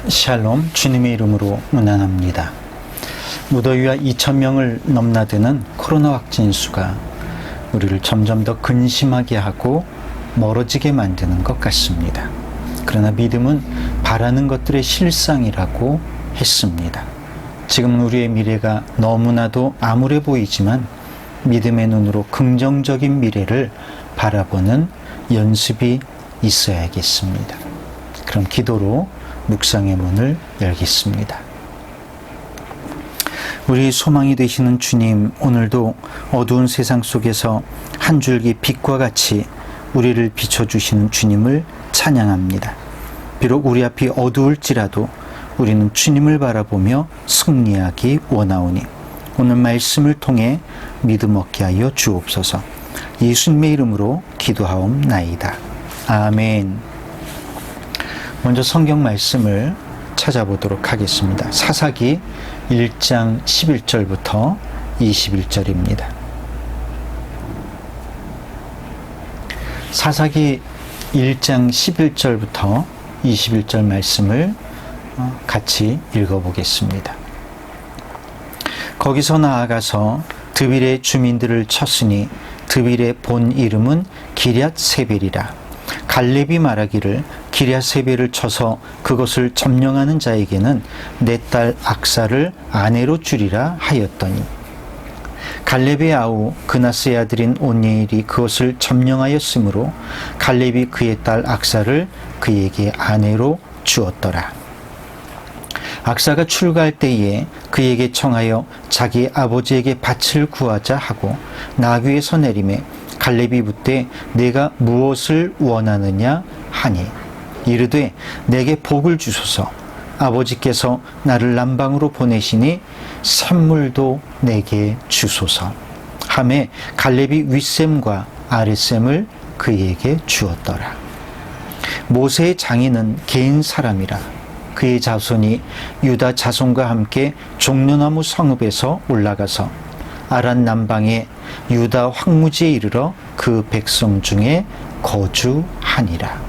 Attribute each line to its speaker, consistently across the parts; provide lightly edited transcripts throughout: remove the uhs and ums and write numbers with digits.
Speaker 1: 샬롬, 주님의 이름으로 문안합니다. 무더위와 2,000명을 넘나드는 코로나 확진 수가 우리를 점점 더 근심하게 하고 멀어지게 만드는 것 같습니다. 그러나 믿음은 바라는 것들의 실상이라고 했습니다. 지금 우리의 미래가 너무나도 암울해 보이지만 믿음의 눈으로 긍정적인 미래를 바라보는 연습이 있어야겠습니다. 그럼 기도로 묵상의 문을 열겠습니다. 우리 소망이 되시는 주님, 오늘도 어두운 세상 속에서 한 줄기 빛과 같이 우리를 비춰주시는 주님을 찬양합니다. 비록 우리 앞이 어두울지라도 우리는 주님을 바라보며 승리하기 원하오니 오늘 말씀을 통해 믿음 얻게 하여 주옵소서. 예수님의 이름으로 기도하옵나이다. 아멘. 먼저 성경 말씀을 찾아보도록 하겠습니다. 사사기 1장 11절부터 21절입니다. 사사기 1장 11절부터 21절 말씀을 같이 읽어보겠습니다. 거기서 나아가서 드빌의 주민들을 쳤으니 드빌의 본 이름은 기럇세벨이라. 갈렙이 말하기를 기럇세벨을 쳐서 그것을 점령하는 자에게는 내 딸 악사를 아내로 주리라 하였더니 갈렙의 아우 그나스의 아들인 온니엘이 그것을 점령하였으므로 갈렙이 그의 딸 악사를 그에게 아내로 주었더라. 악사가 출가할 때에 그에게 청하여 자기 아버지에게 밭을 구하자 하고 나귀에서 내리매 갈렙이 묻되 내가 무엇을 원하느냐 하니 이르되 내게 복을 주소서. 아버지께서 나를 남방으로 보내시니 샘물도 내게 주소서 하매 갈렙이 윗샘과 아랫샘을 그에게 주었더라. 모세의 장인은 개인 사람이라. 그의 자손이 유다 자손과 함께 종려나무 성읍에서 올라가서 아란 남방의 유다 황무지에 이르러 그 백성 중에 거주하니라.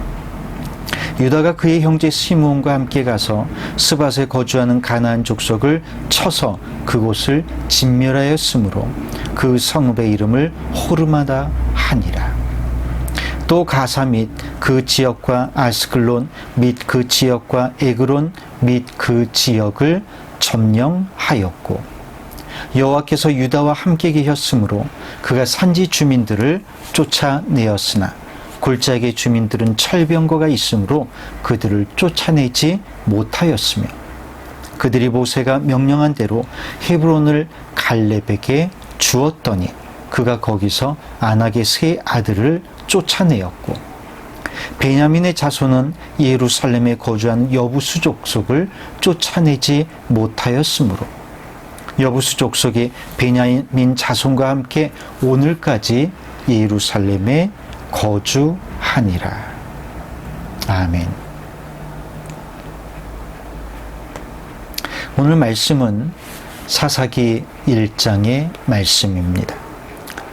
Speaker 1: 유다가 그의 형제 시므온과 함께 가서 스밧에 거주하는 가나안 족속을 쳐서 그곳을 진멸하였으므로 그 성읍의 이름을 호르마다 하니라. 또 가사 및 그 지역과 아스클론 및 그 지역과 에그론 및 그 지역을 점령하였고 여호와께서 유다와 함께 계셨으므로 그가 산지 주민들을 쫓아내었으나 골짜기 주민들은 철병거가 있으므로 그들을 쫓아내지 못하였으며 그들이 모세가 명령한 대로 헤브론을 갈렙에게 주었더니 그가 거기서 아낙의 세 아들을 쫓아내었고 베냐민의 자손은 예루살렘에 거주한 여부수 족속을 쫓아내지 못하였으므로 여부수 족속이 베냐민 자손과 함께 오늘까지 예루살렘에 거주하니라. 아멘. 오늘 말씀은 사사기 1장의 말씀입니다.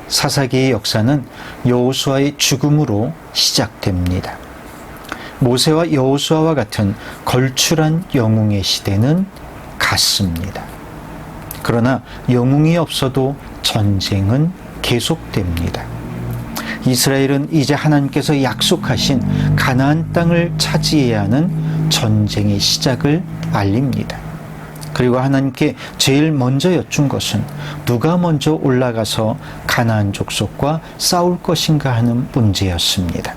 Speaker 1: 사사기의 역사는 여호수아의 죽음으로 시작됩니다. 모세와 여호수아와 같은 걸출한 영웅의 시대는 갔습니다. 그러나 영웅이 없어도 전쟁은 계속됩니다. 이스라엘은 이제 하나님께서 약속하신 가나안 땅을 차지해야 하는 전쟁의 시작을 알립니다. 그리고 하나님께 제일 먼저 여쭌 것은 누가 먼저 올라가서 가나안 족속과 싸울 것인가 하는 문제였습니다.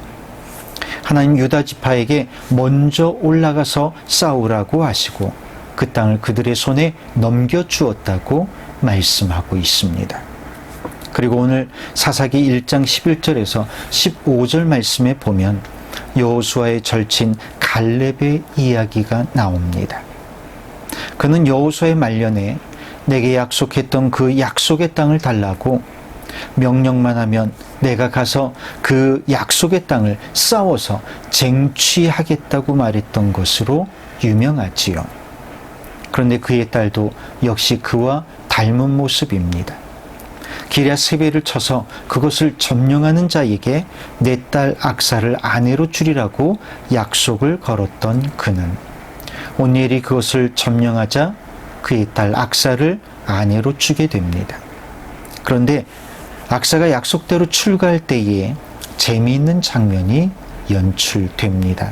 Speaker 1: 하나님 유다 지파에게 먼저 올라가서 싸우라고 하시고 그 땅을 그들의 손에 넘겨주었다고 말씀하고 있습니다. 그리고 오늘 사사기 1장 11절에서 15절 말씀에 보면 여호수아의 절친 갈렙의 이야기가 나옵니다. 그는 여호수아의 말년에 내게 약속했던 그 약속의 땅을 달라고 명령만 하면 내가 가서 그 약속의 땅을 싸워서 쟁취하겠다고 말했던 것으로 유명하지요. 그런데 그의 딸도 역시 그와 닮은 모습입니다. 기럇세벨을 쳐서 그것을 점령하는 자에게 내 딸 악사를 아내로 주리라고 약속을 걸었던 그는 온니엘이 그것을 점령하자 그의 딸 악사를 아내로 주게 됩니다. 그런데 악사가 약속대로 출가할 때에 재미있는 장면이 연출됩니다.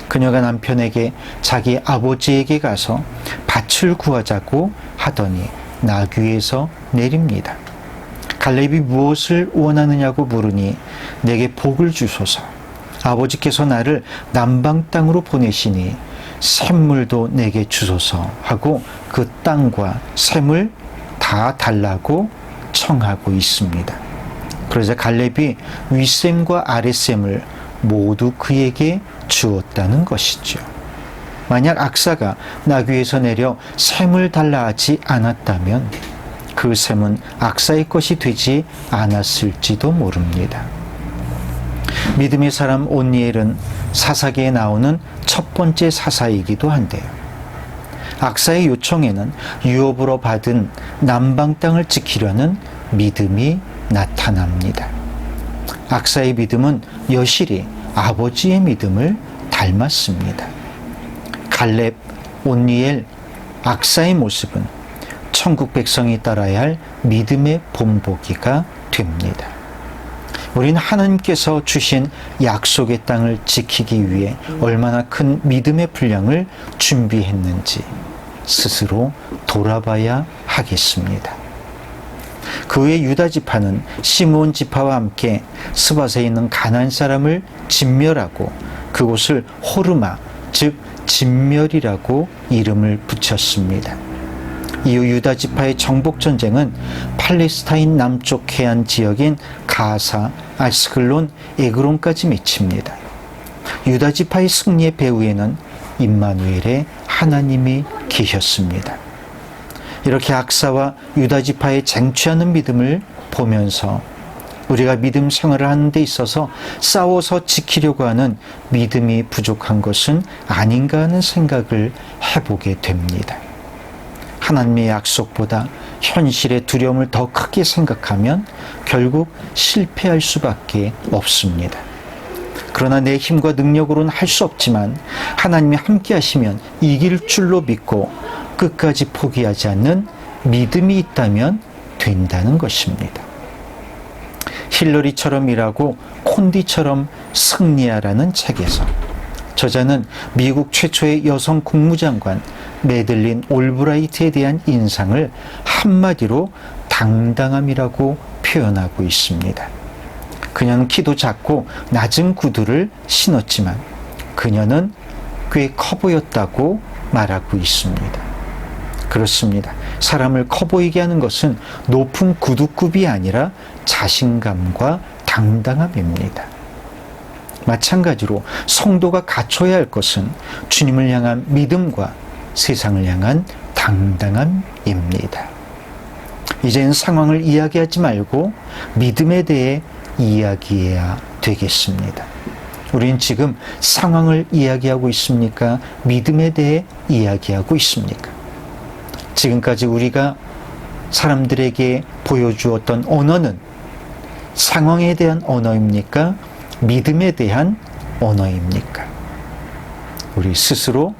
Speaker 1: 그녀가 남편에게 자기 아버지에게 가서 밭을 구하자고 하더니 나귀에서 내립니다. 갈렙이 무엇을 원하느냐고 물으니 내게 복을 주소서. 아버지께서 나를 남방 땅으로 보내시니 샘물도 내게 주소서 하고 그 땅과 샘을 다 달라고 청하고 있습니다. 그러자 갈렙이 윗샘과 아랫샘을 모두 그에게 주었다는 것이죠. 만약 악사가 나귀에서 내려 샘을 달라 하지 않았다면 그 샘은 악사의 것이 되지 않았을지도 모릅니다. 믿음의 사람 온니엘은 사사기에 나오는 첫 번째 사사이기도 한데요. 악사의 요청에는 유업으로 받은 남방 땅을 지키려는 믿음이 나타납니다. 악사의 믿음은 여실히 아버지의 믿음을 닮았습니다. 갈렙, 온니엘, 악사의 모습은 천국 백성이 따라야 할 믿음의 본보기가 됩니다. 우리는 하나님께서 주신 약속의 땅을 지키기 위해 얼마나 큰 믿음의 분량을 준비했는지 스스로 돌아봐야 하겠습니다. 그 후에 유다 지파는 시므온 지파와 함께 스밧에 있는 가나안 사람을 진멸하고 그곳을 호르마, 즉 진멸이라고 이름을 붙였습니다. 이후 유다 지파의 정복 전쟁은 팔레스타인 남쪽 해안 지역인 가사, 아스클론, 에그론까지 맺힙니다. 유다 지파의 승리의 배후에는 임마누엘의 하나님이 계셨습니다. 이렇게 악사와 유다 지파의 쟁취하는 믿음을 보면서 우리가 믿음 생활을 하는 데 있어서 싸워서 지키려고 하는 믿음이 부족한 것은 아닌가 하는 생각을 해보게 됩니다. 하나님의 약속보다 현실의 두려움을 더 크게 생각하면 결국 실패할 수밖에 없습니다. 그러나 내 힘과 능력으로는 할 수 없지만 하나님이 함께 하시면 이길 줄로 믿고 끝까지 포기하지 않는 믿음이 있다면 된다는 것입니다. 힐러리처럼 일하고 콘디처럼 승리하라는 책에서 저자는 미국 최초의 여성 국무장관 매들린 올브라이트에 대한 인상을 한마디로 당당함이라고 표현하고 있습니다. 그녀는 키도 작고 낮은 구두를 신었지만 그녀는 꽤 커 보였다고 말하고 있습니다. 그렇습니다. 사람을 커 보이게 하는 것은 높은 구두굽이 아니라 자신감과 당당함입니다. 마찬가지로 성도가 갖춰야 할 것은 주님을 향한 믿음과 세상을 향한 당당함입니다. 이제는 상황을 이야기하지 말고 믿음에 대해 이야기해야 되겠습니다. 우린 지금 상황을 이야기하고 있습니까? 믿음에 대해 이야기하고 있습니까? 지금까지 우리가 사람들에게 보여주었던 언어는 상황에 대한 언어입니까? 믿음에 대한 언어입니까? 우리 스스로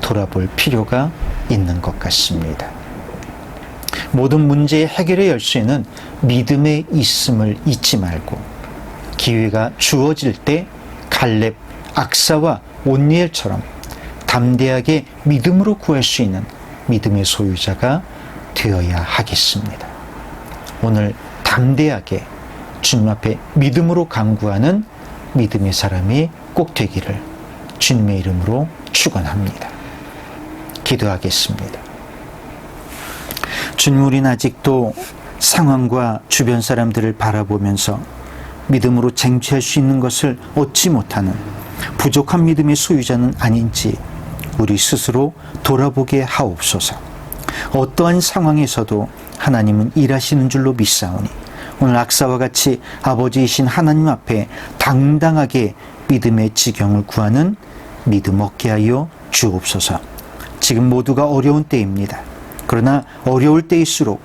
Speaker 1: 돌아볼 필요가 있는 것 같습니다. 모든 문제의 해결의 열쇠는 믿음에 있음을 잊지 말고 기회가 주어질 때 갈렙, 악사와 온니엘처럼 담대하게 믿음으로 구할 수 있는 믿음의 소유자가 되어야 하겠습니다. 오늘 담대하게 주님 앞에 믿음으로 간구하는 믿음의 사람이 꼭 되기를 주님의 이름으로 축원합니다. 기도하겠습니다. 주님, 우리는 아직도 상황과 주변 사람들을 바라보면서 믿음으로 쟁취할 수 있는 것을 얻지 못하는 부족한 믿음의 소유자는 아닌지 우리 스스로 돌아보게 하옵소서. 어떠한 상황에서도 하나님은 일하시는 줄로 믿사오니 오늘 악사와 같이 아버지이신 하나님 앞에 당당하게 믿음의 지경을 구하는 믿음 얻게 하여 주옵소서. 지금 모두가 어려운 때입니다. 그러나 어려울 때일수록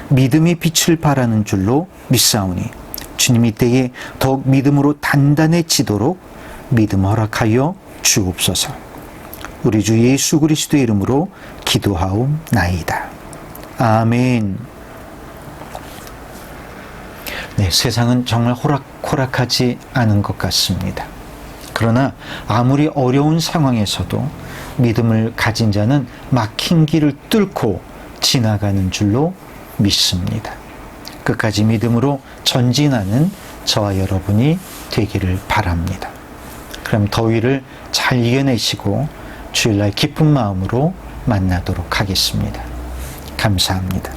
Speaker 1: 믿음의 빛을 발하는 줄로 믿사오니 주님 이때에 더욱 믿음으로 단단해지도록 믿음 허락하여 주옵소서. 우리 주 예수 그리스도의 이름으로 기도하옵나이다. 아멘. 네, 세상은 정말 호락호락하지 않은 것 같습니다. 그러나 아무리 어려운 상황에서도 믿음을 가진 자는 막힌 길을 뚫고 지나가는 줄로 믿습니다. 끝까지 믿음으로 전진하는 저와 여러분이 되기를 바랍니다. 그럼 더위를 잘 이겨내시고 주일날 기쁜 마음으로 만나도록 하겠습니다. 감사합니다.